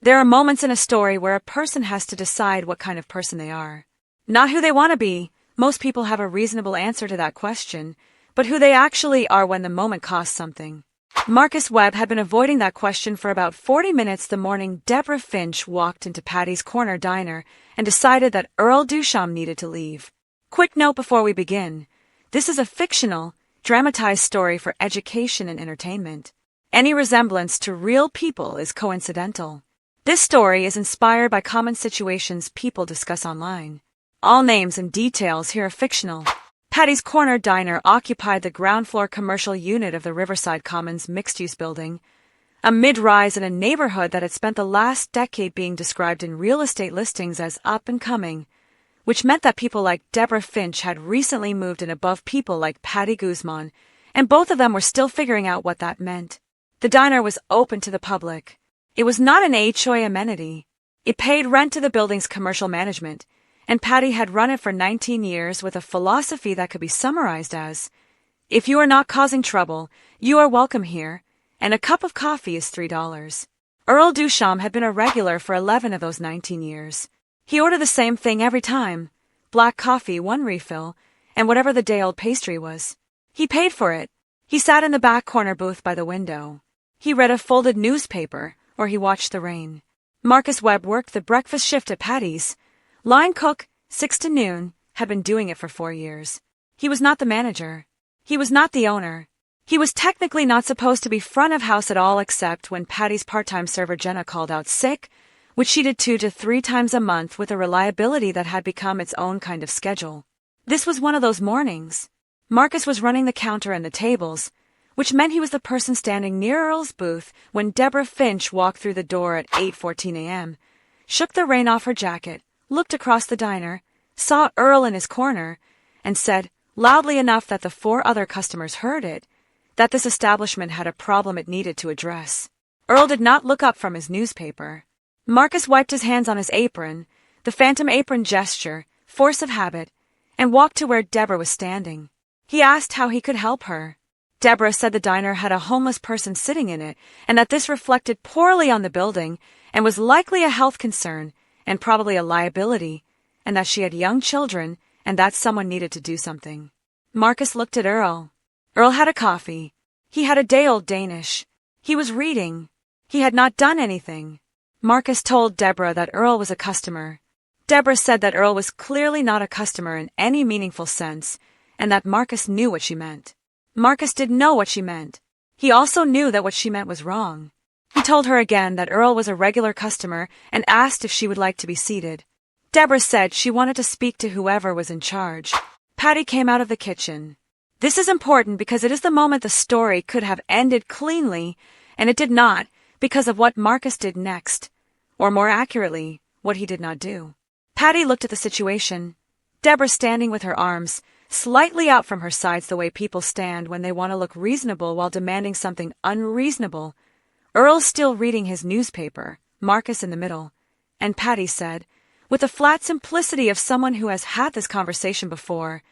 There are moments in a story where a person has to decide what kind of person they are. Not who they want to be. Most people have a reasonable answer to that question, but who they actually are when the moment costs something. Marcus Webb had been avoiding that question for about 40 minutes the morning Debra Finch walked into Patty's Corner Diner and decided that Earl Duchamp needed to leave. Quick note before we begin. This is a fictional, dramatized story for education and entertainment. Any resemblance to real people is coincidental. This story is inspired by common situations people discuss online. All names and details here are fictional. Patty's Corner Diner occupied the ground floor commercial unit of the Riverside Commons mixed-use building, a mid-rise in a neighborhood that had spent the last decade being described in real estate listings as up-and-coming, which meant that people like Debra Finch had recently moved in above people like Patty Guzman, and both of them were still figuring out what that meant. The diner was open to the public. It was not an HOA amenity. It paid rent to the building's commercial management, and Patty had run it for 19 years with a philosophy that could be summarized as, if you are not causing trouble, you are welcome here, and a cup of coffee is $3. Earl Duchamp had been a regular for 11 of those 19 years. He ordered the same thing every time, black coffee, 1 refill, and whatever the day-old pastry was. He paid for it. He sat in the back corner booth by the window. He read a folded newspaper, or he watched the rain. Marcus Webb worked the breakfast shift at Patty's. Line cook, 6 to noon, had been doing it for 4 years. He was not the manager. He was not the owner. He was technically not supposed to be front of house at all except when Patty's part-time server Jenna called out sick, which she did 2 to 3 times a month with a reliability that had become its own kind of schedule. This was one of those mornings. Marcus was running the counter and the tables, which meant he was the person standing near Earl's booth when Debra Finch walked through the door at 8:14 a.m., shook the rain off her jacket, looked across the diner, saw Earl in his corner, and said, loudly enough that the 4 other customers heard it, that this establishment had a problem it needed to address. Earl did not look up from his newspaper. Marcus wiped his hands on his apron, the phantom apron gesture, force of habit, and walked to where Debra was standing. He asked how he could help her. Debra said the diner had a homeless person sitting in it, and that this reflected poorly on the building, and was likely a health concern, and probably a liability, and that she had young children, and that someone needed to do something. Marcus looked at Earl. Earl had a coffee. He had a day-old Danish. He was reading. He had not done anything. Marcus told Debra that Earl was a customer. Debra said that Earl was clearly not a customer in any meaningful sense, and that Marcus knew what she meant. Marcus didn't know what she meant. He also knew that what she meant was wrong. He told her again that Earl was a regular customer and asked if she would like to be seated. Debra said she wanted to speak to whoever was in charge. Patty came out of the kitchen. This is important because it is the moment the story could have ended cleanly, and it did not because of what Marcus did next, or more accurately, what he did not do. Patty looked at the situation. Debra standing with her arms slightly out from her sides the way people stand when they want to look reasonable while demanding something unreasonable. Earl still reading his newspaper, Marcus in the middle, and Patty said, with the flat simplicity of someone who has had this conversation before,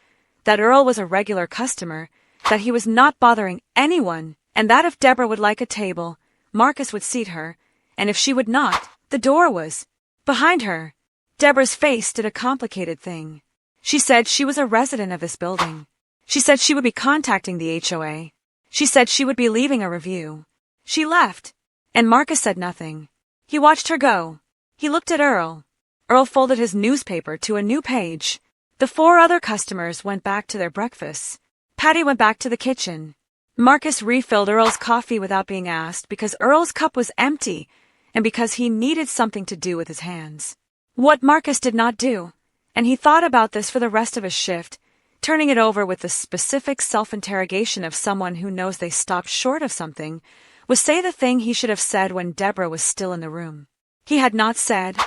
that Earl was a regular customer, that he was not bothering anyone, and that if Debra would like a table, Marcus would seat her, and if she would not, the door was behind her. Debra's face did a complicated thing. She said she was a resident of this building. She said she would be contacting the HOA. She said she would be leaving a review. She left, and Marcus said nothing. He watched her go. He looked at Earl. Earl folded his newspaper to a new page. The 4 other customers went back to their breakfasts. Patty went back to the kitchen. Marcus refilled Earl's coffee without being asked because Earl's cup was empty and because he needed something to do with his hands. What Marcus did not do, and he thought about this for the rest of his shift, turning it over with the specific self-interrogation of someone who knows they stopped short of something, was say the thing he should have said when Debra was still in the room. He had not said,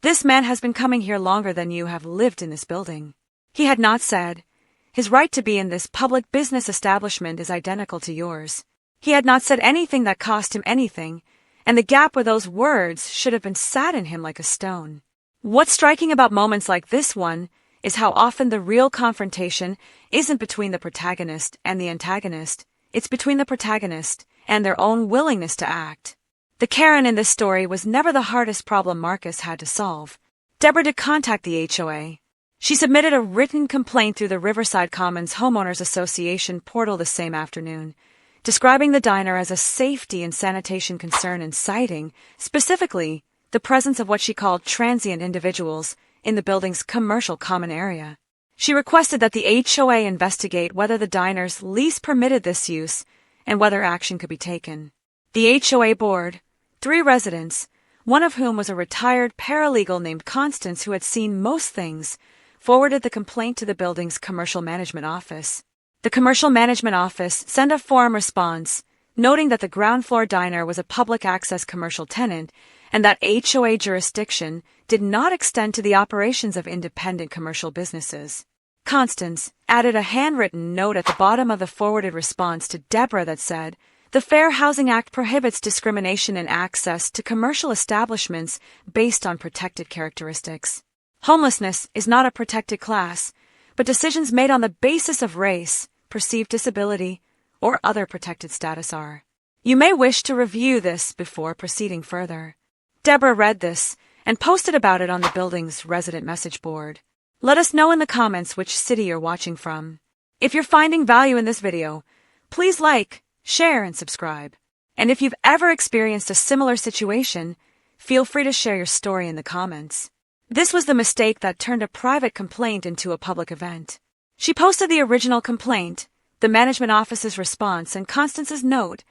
"This man has been coming here longer than you have lived in this building." He had not said, "His right to be in this public business establishment is identical to yours." He had not said anything that cost him anything, and the gap where those words should have been sat in him like a stone. What's striking about moments like this one is how often the real confrontation isn't between the protagonist and the antagonist, it's between the protagonist and their own willingness to act. The Karen in this story was never the hardest problem Marcus had to solve. Debra did contact the HOA. She submitted a written complaint through the Riverside Commons Homeowners Association portal the same afternoon, describing the diner as a safety and sanitation concern and citing, specifically, the presence of what she called transient individuals in the building's commercial common area. She requested that the HOA investigate whether the diner's lease permitted this use and whether action could be taken. The HOA board, 3 residents, one of whom was a retired paralegal named Constance who had seen most things, forwarded the complaint to the building's commercial management office. The commercial management office sent a form response, noting that the ground floor diner was a public access commercial tenant and that HOA jurisdiction did not extend to the operations of independent commercial businesses. Constance added a handwritten note at the bottom of the forwarded response to Debra that said, "The Fair Housing Act prohibits discrimination in access to commercial establishments based on protected characteristics. Homelessness is not a protected class, but decisions made on the basis of race, perceived disability, or other protected status are. You may wish to review this before proceeding further." Debra read this and posted about it on the building's resident message board. Let us know in the comments which city you're watching from. If you're finding value in this video, please like, share, and subscribe. And if you've ever experienced a similar situation, feel free to share your story in the comments. This was the mistake that turned a private complaint into a public event. She posted the original complaint, the management office's response, and Constance's note,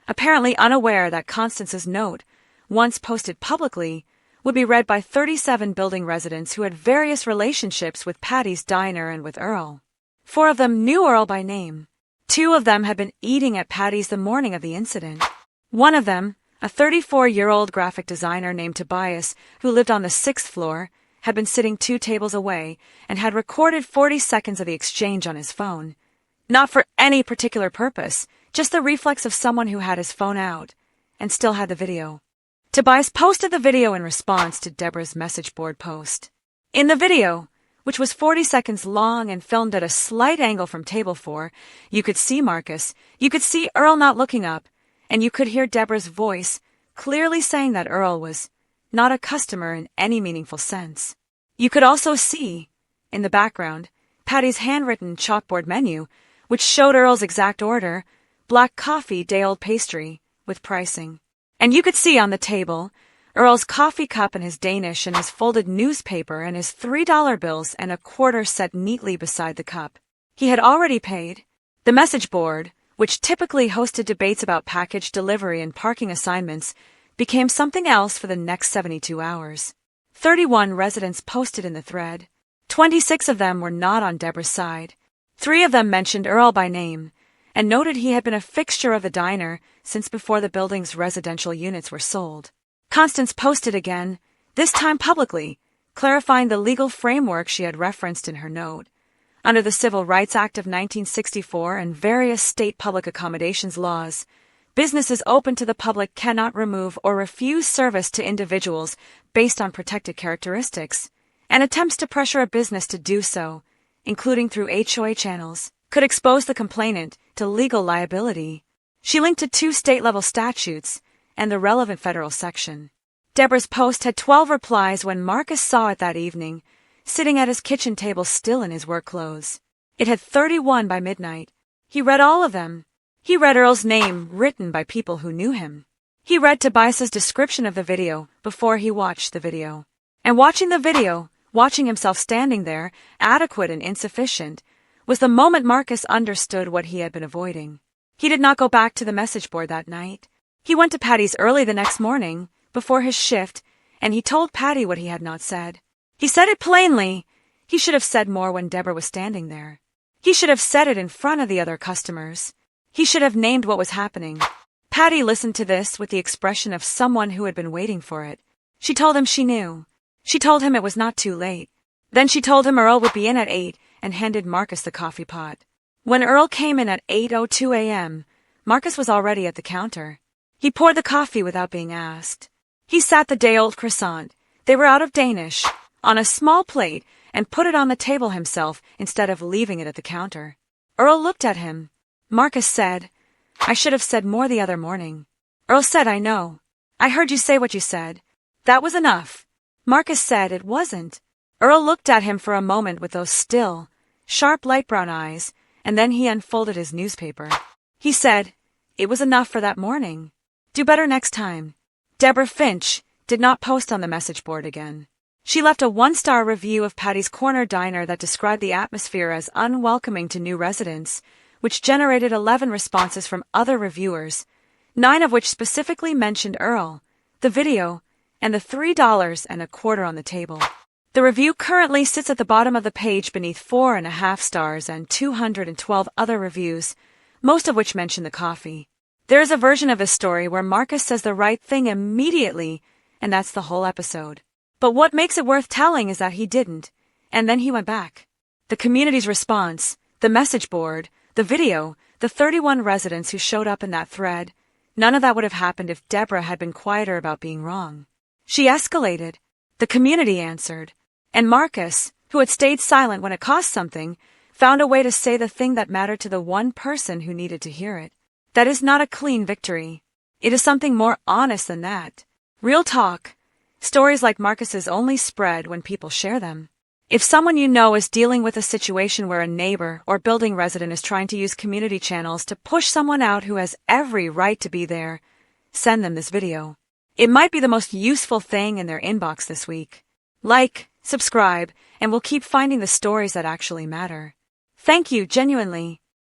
apparently unaware that Constance's note, once posted publicly, would be read by 37 building residents who had various relationships with Patty's diner and with Earl. 4 of them knew Earl by name. 2 of them had been eating at Patty's the morning of the incident. One of them, a 34-year-old graphic designer named Tobias, who lived on the 6th floor, had been sitting 2 tables away and had recorded 40 seconds of the exchange on his phone. Not for any particular purpose, just the reflex of someone who had his phone out and still had the video. Tobias posted the video in response to Debra's message board post. In the video, which was 40 seconds long and filmed at a slight angle from table 4, you could see Marcus, you could see Earl not looking up, and you could hear Debra's voice clearly saying that Earl was not a customer in any meaningful sense. You could also see, in the background, Patty's handwritten chalkboard menu, which showed Earl's exact order, black coffee day-old pastry, with pricing. And you could see on the table, Earl's coffee cup and his Danish and his folded newspaper and his $3 bills and a quarter set neatly beside the cup. He had already paid. The message board, which typically hosted debates about package delivery and parking assignments, became something else for the next 72 hours. 31 residents posted in the thread. 26 of them were not on Debra's side. 3 of them mentioned Earl by name and noted he had been a fixture of the diner since before the building's residential units were sold. Constance posted again, this time publicly, clarifying the legal framework she had referenced in her note. Under the Civil Rights Act of 1964 and various state public accommodations laws, businesses open to the public cannot remove or refuse service to individuals based on protected characteristics, and attempts to pressure a business to do so, including through HOA channels, could expose the complainant to legal liability. She linked to 2 state-level statutes and the relevant federal section. Debra's post had 12 replies when Marcus saw it that evening, sitting at his kitchen table still in his work clothes. It had 31 by midnight. He read all of them. He read Earl's name written by people who knew him. He read Tobias's description of the video before he watched the video. And watching the video, watching himself standing there, adequate and insufficient, was the moment Marcus understood what he had been avoiding. He did not go back to the message board that night. He went to Patty's early the next morning, before his shift, and he told Patty what he had not said. He said it plainly. He should have said more when Debra was standing there. He should have said it in front of the other customers. He should have named what was happening. Patty listened to this with the expression of someone who had been waiting for it. She told him she knew. She told him it was not too late. Then she told him Earl would be in at 8 and handed Marcus the coffee pot. When Earl came in at 8:02 a.m., Marcus was already at the counter. He poured the coffee without being asked. He sat the day-old croissant, they were out of Danish, on a small plate and put it on the table himself instead of leaving it at the counter. Earl looked at him. Marcus said, "I should have said more the other morning." Earl said, "I know." I heard you say what you said. That was enough. Marcus said it wasn't. Earl looked at him for a moment with those still, sharp light brown eyes, and then he unfolded his newspaper. He said, it was enough for that morning. Do better next time. Debra Finch did not post on the message board again. She left a 1-star review of Patty's Corner Diner that described the atmosphere as unwelcoming to new residents, which generated 11 responses from other reviewers, 9 of which specifically mentioned Earl, the video, and the $3.25 on the table. The review currently sits at the bottom of the page beneath 4.5 stars and 212 other reviews, most of which mention the coffee. There is a version of this story where Marcus says the right thing immediately, and that's the whole episode. But what makes it worth telling is that he didn't, and then he went back. The community's response, the message board, the video, the 31 residents who showed up in that thread, none of that would have happened if Debra had been quieter about being wrong. She escalated. The community answered. And Marcus, who had stayed silent when it cost something, found a way to say the thing that mattered to the one person who needed to hear it. That is not a clean victory. It is something more honest than that. Real talk. Stories like Marcus's only spread when people share them. If someone you know is dealing with a situation where a neighbor or building resident is trying to use community channels to push someone out who has every right to be there, send them this video. It might be the most useful thing in their inbox this week. Like, subscribe, and we'll keep finding the stories that actually matter. Thank you, genuinely.